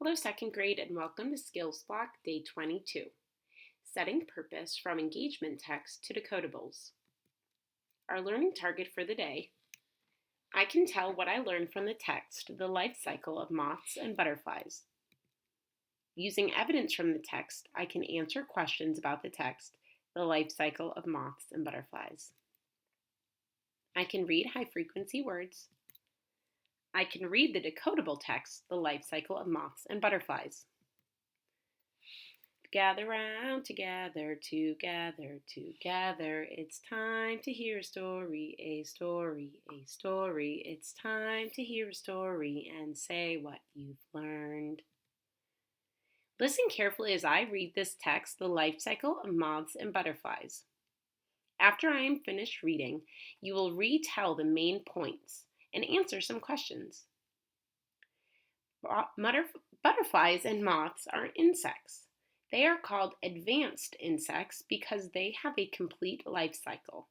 Hello, second grade, and welcome to Skills Block Day 22, Setting Purpose from Engagement Text to Decodables. Our learning target for the day: I can tell what I learned from the text, the life cycle of moths and butterflies. Using evidence from the text, I can answer questions about the text, the life cycle of moths and butterflies. I can read high-frequency words. I can read the decodable text, the life cycle of moths and butterflies. Gather round together, together, together. It's time to hear a story, a story, a story. It's time to hear a story and say what you've learned. Listen carefully as I read this text, the life cycle of moths and butterflies. After I am finished reading, you will retell the main points and answer some questions. Butterflies and moths are insects. They are called advanced insects because they have a complete life cycle.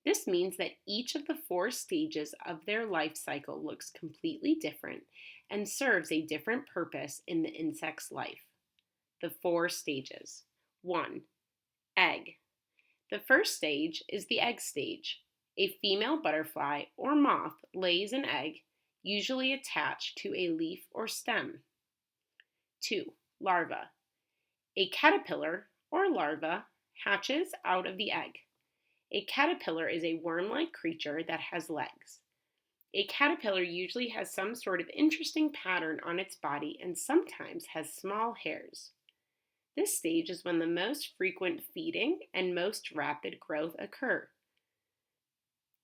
This means that each of the 4 stages of their life cycle looks completely different and serves a different purpose in the insect's life. The 4 stages. 1. Egg. The first stage is the egg stage. A female butterfly or moth lays an egg, usually attached to a leaf or stem. 2. Larva. A caterpillar or larva hatches out of the egg. A caterpillar is a worm-like creature that has legs. A caterpillar usually has some sort of interesting pattern on its body and sometimes has small hairs. This stage is when the most frequent feeding and most rapid growth occur.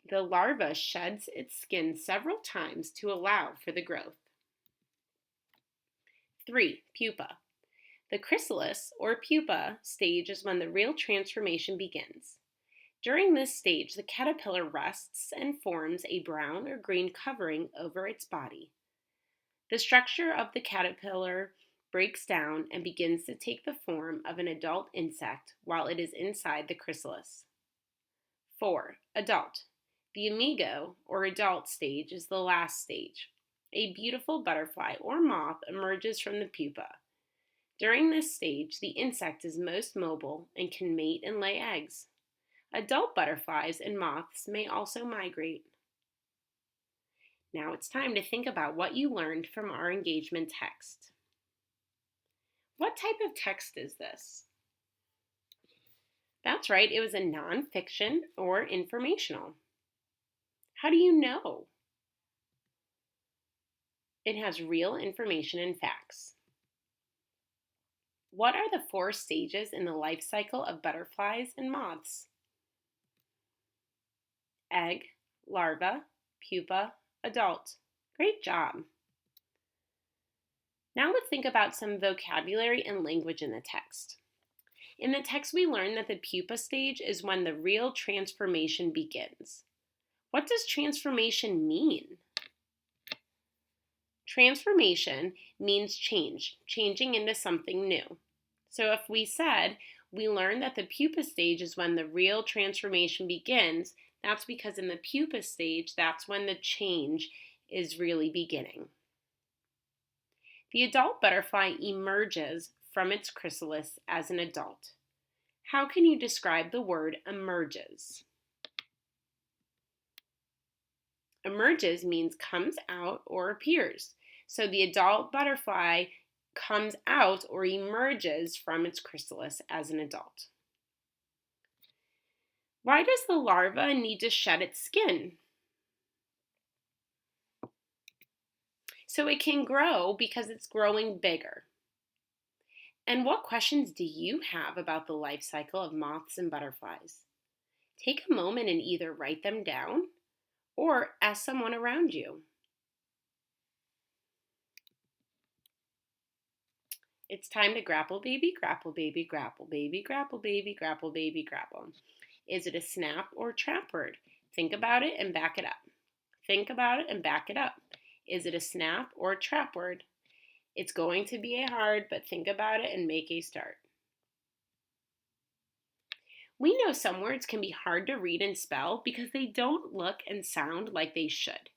The larva sheds its skin several times to allow for the growth. 3. Pupa. The chrysalis or pupa stage is when the real transformation begins. During this stage, the caterpillar rests and forms a brown or green covering over its body. The structure of the caterpillar breaks down and begins to take the form of an adult insect while it is inside the chrysalis. 4. Adult. The imago or adult stage is the last stage. A beautiful butterfly or moth emerges from the pupa. During this stage, the insect is most mobile and can mate and lay eggs. Adult butterflies and moths may also migrate. Now it's time to think about what you learned from our engagement text. What type of text is this? That's right, it was a nonfiction or informational. How do you know? It has real information and facts. What are the 4 stages in the life cycle of butterflies and moths? Egg, larva, pupa, adult. Great job. Now let's think about some vocabulary and language in the text. In the text, we learn that the pupa stage is when the real transformation begins. What does transformation mean? Transformation means change, changing into something new. So if we said we learned that the pupa stage is when the real transformation begins, that's because in the pupa stage, that's when the change is really beginning. The adult butterfly emerges from its chrysalis as an adult. How can you describe the word emerges? Emerges means comes out or appears. So the adult butterfly comes out or emerges from its chrysalis as an adult. Why does the larva need to shed its skin? So it can grow because it's growing bigger. And what questions do you have about the life cycle of moths and butterflies? Take a moment and either write them down or ask someone around you. It's time to grapple, baby, grapple, baby, grapple, baby, grapple, baby, grapple, baby, grapple. Is it a snap or trap word? Think about it and back it up. Think about it and back it up. Is it a snap or a trap word? It's going to be hard, but think about it and make a start. We know some words can be hard to read and spell because they don't look and sound like they should.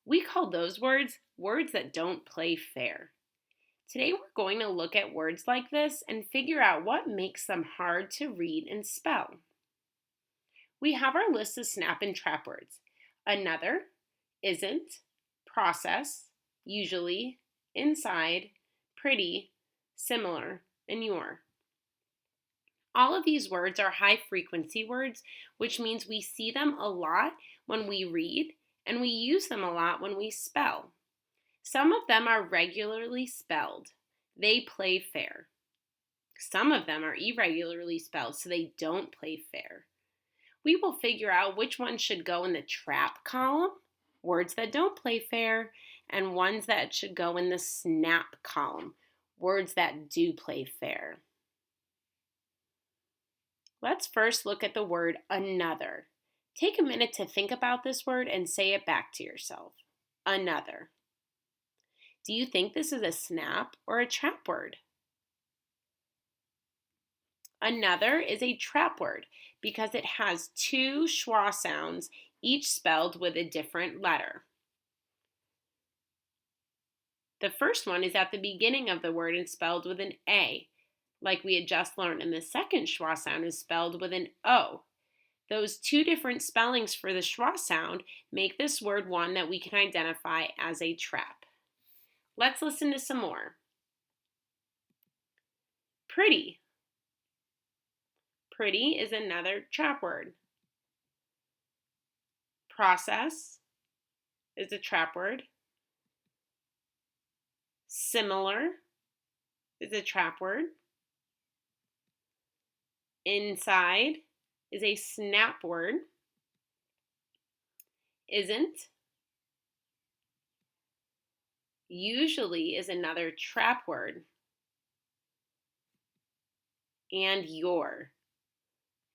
We call those words that don't play fair. Today we're going to look at words like this and figure out what makes them hard to read and spell. We have our list of snap and trap words: another, isn't, process, usually, inside, pretty, similar, and your. All of these words are high frequency words, which means we see them a lot when we read and we use them a lot when we spell. Some of them are regularly spelled. They play fair. Some of them are irregularly spelled, so they don't play fair. We will figure out which ones should go in the trap column, words that don't play fair, and ones that should go in the snap column, words that do play fair. Let's first look at the word another. Take a minute to think about this word and say it back to yourself. Another. Do you think this is a snap or a trap word? Another is a trap word because it has two schwa sounds, each spelled with a different letter. The first one is at the beginning of the word and spelled with an A, like we had just learned, and the second schwa sound is spelled with an O. Those two different spellings for the schwa sound make this word one that we can identify as a trap. Let's listen to some more. Pretty. Pretty is another trap word. Process is a trap word. Similar is a trap word. Inside is a snap word. Isn't. Usually is another trap word. And your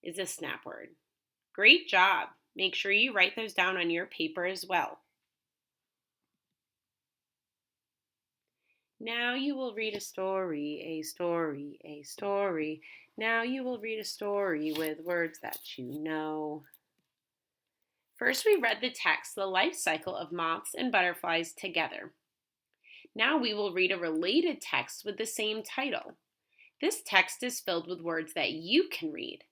is a snap word. Great job. Make sure you write those down on your paper as well. Now you will read a story, a story, a story. Now you will read a story with words that you know. First, we read the text, The Life Cycle of Moths and Butterflies, together. Now we will read a related text with the same title. This text is filled with words that you can read.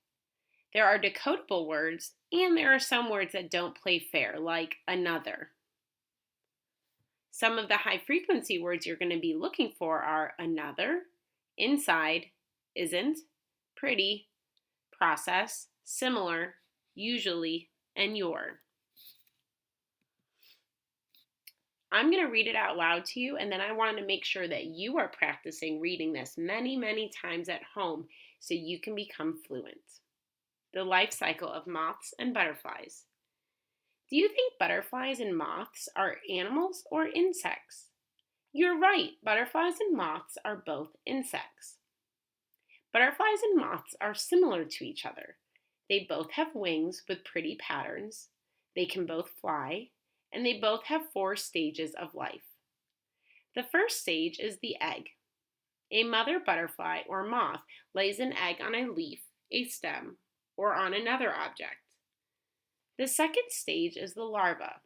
There are decodable words, and there are some words that don't play fair, like another. Some of the high-frequency words you're going to be looking for are another, inside, isn't, pretty, process, similar, usually, and your. I'm going to read it out loud to you, and then I want to make sure that you are practicing reading this many, many times at home so you can become fluent. The life cycle of moths and butterflies. Do you think butterflies and moths are animals or insects? You're right, butterflies and moths are both insects. Butterflies and moths are similar to each other. They both have wings with pretty patterns, they can both fly, and they both have 4 stages of life. The first stage is the egg. A mother butterfly or moth lays an egg on a leaf, a stem, or on another object. The second stage is the larva.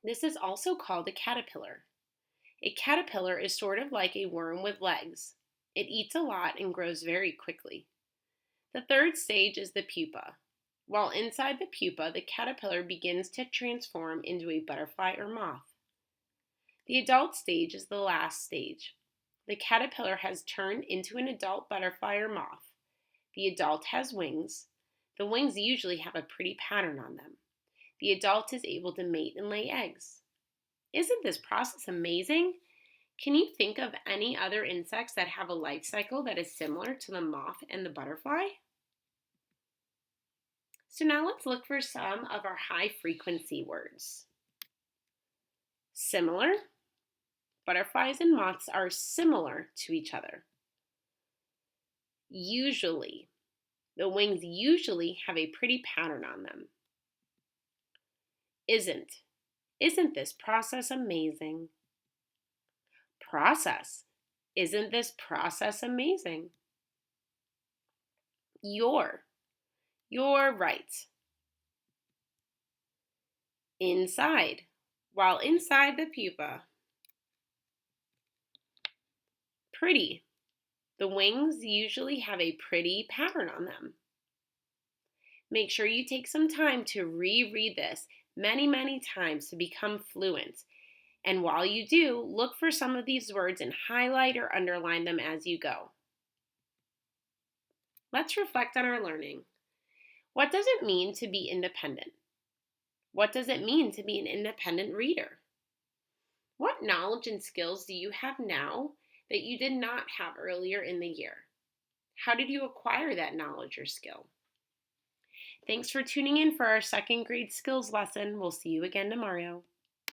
This is also called a caterpillar. A caterpillar is sort of like a worm with legs. It eats a lot and grows very quickly. The third stage is the pupa. While inside the pupa, the caterpillar begins to transform into a butterfly or moth. The adult stage is the last stage. The caterpillar has turned into an adult butterfly or moth. The adult has wings. The wings usually have a pretty pattern on them. The adult is able to mate and lay eggs. Isn't this process amazing? Can you think of any other insects that have a life cycle that is similar to the moth and the butterfly? So now let's look for some of our high frequency words. Similar. Butterflies and moths are similar to each other. Usually. The wings usually have a pretty pattern on them. Isn't. Isn't this process amazing? Process. Isn't this process amazing? Your. You're right. Inside. While inside the pupa. Pretty. The wings usually have a pretty pattern on them. Make sure you take some time to reread this many times to become fluent. And while you do, look for some of these words and highlight or underline them as you go. Let's reflect on our learning. What does it mean to be independent? What does it mean to be an independent reader? What knowledge and skills do you have now that you did not have earlier in the year? How did you acquire that knowledge or skill? Thanks for tuning in for our second grade skills lesson. We'll see you again tomorrow.